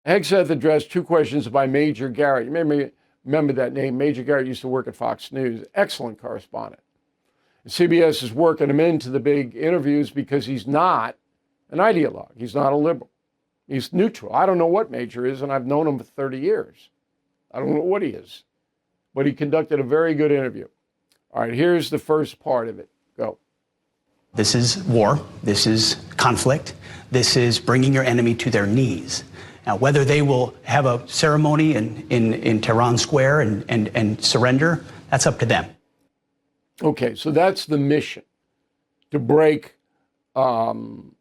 Hegseth addressed two questions by Major Garrett. You remember that name. Major Garrett used to work at Fox News. Excellent correspondent. CBS is working him into the big interviews because he's not an ideologue. He's not a liberal. He's neutral. I don't know what Major is, and I've known him for 30 years. I don't know what he is. But he conducted a very good interview. All right, here's the first part of it. Go. This is war. This is conflict. This is bringing your enemy to their knees. Now, whether they will have a ceremony in Tehran Square and surrender, that's up to them. Okay, so that's the mission, to break Iran.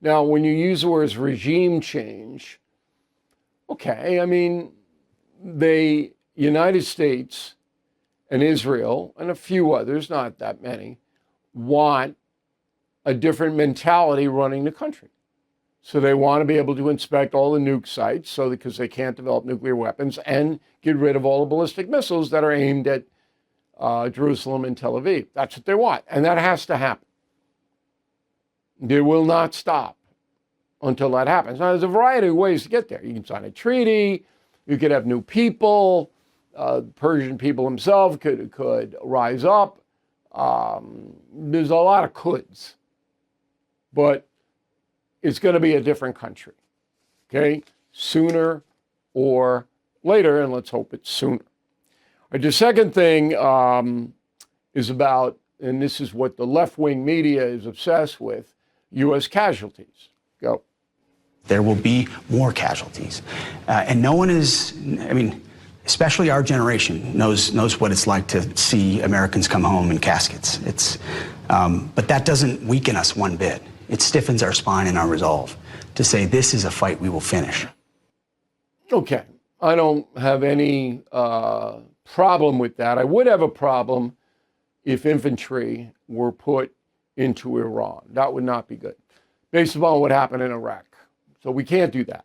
Now, when you use the words regime change, okay, I mean, the United States and Israel and a few others, not that many, want a different mentality running the country. So they want to be able to inspect all the nuke sites because they can't develop nuclear weapons and get rid of all the ballistic missiles that are aimed at Jerusalem and Tel Aviv. That's what they want. And that has to happen. They will not stop until that happens. Now, there's a variety of ways to get there. You can sign a treaty. You could have new people. Persian people themselves could rise up. There's a lot of coulds. But it's going to be a different country, okay? Sooner or later, and let's hope it's sooner. All right, the second thing is about, and this is what the left-wing media is obsessed with, U.S. casualties. Go. There will be more casualties. And no one is, I mean, especially our generation knows what it's like to see Americans come home in caskets. But that doesn't weaken us one bit. It stiffens our spine and our resolve to say this is a fight we will finish. Okay, I don't have any problem with that. I would have a problem if infantry were put into Iran. That would not be good, based upon what happened in Iraq. So we can't do that.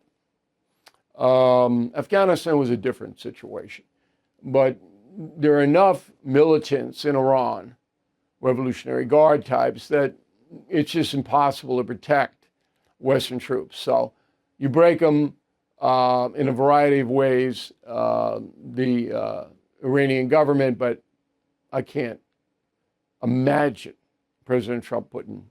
Afghanistan was a different situation. But there are enough militants in Iran, Revolutionary Guard types, that it's just impossible to protect Western troops. So you break them in a variety of ways, the Iranian government, but I can't imagine President Trump putting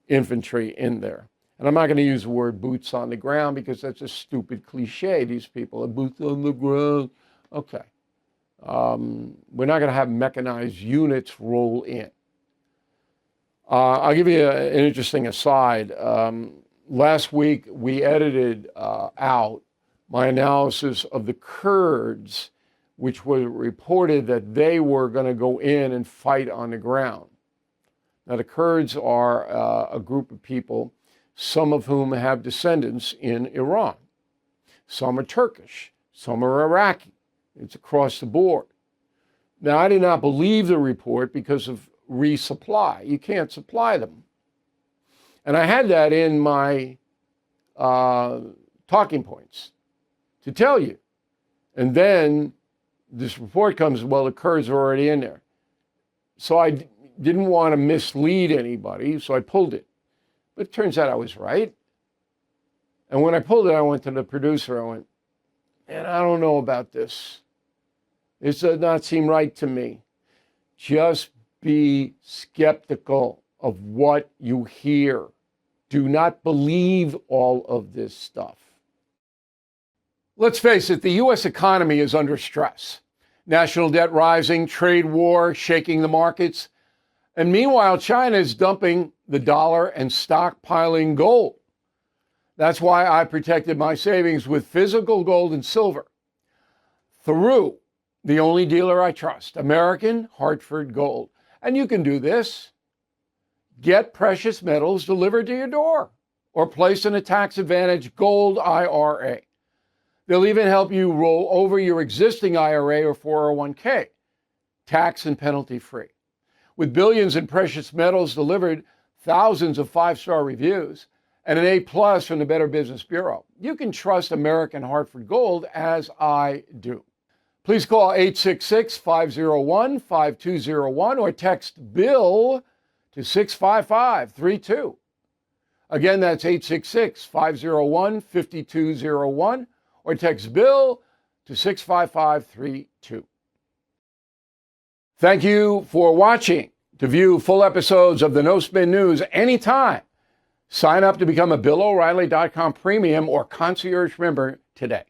infantry in there. And I'm not going to use the word boots on the ground because that's a stupid cliche. These people are boots on the ground. Okay. We're not going to have mechanized units roll in. I'll give you an interesting aside. Last week, we edited out my analysis of the Kurds, which was reported that they were going to go in and fight on the ground. Now, the Kurds are a group of people, some of whom have descendants in Iran. Some are Turkish, some are Iraqi. It's across the board. Now, I did not believe the report because of resupply. You can't supply them. And I had that in my talking points to tell you. And then this report comes, well, the Kurds are already in there. So I didn't want to mislead anybody, so I pulled it. But it turns out I was right. And when I pulled it, I went to the producer. I went, man, I don't know about this. This does not seem right to me. Just be skeptical of what you hear. Do not believe all of this stuff. Let's face it, the U.S. economy is under stress. National debt rising, trade war shaking the markets. And meanwhile, China is dumping the dollar and stockpiling gold. That's why I protected my savings with physical gold and silver through the only dealer I trust, American Hartford Gold. And you can do this. Get precious metals delivered to your door or place in a tax-advantaged gold IRA. They'll even help you roll over your existing IRA or 401k, tax and penalty-free. With billions in precious metals delivered, thousands of five-star reviews, and an A+ from the Better Business Bureau, you can trust American Hartford Gold as I do. Please call 866-501-5201 or text BILL to 65532. Again, that's 866-501-5201 or text BILL to 65532. Thank you for watching. To view full episodes of the No Spin News anytime, sign up to become a BillO'Reilly.com premium or concierge member today.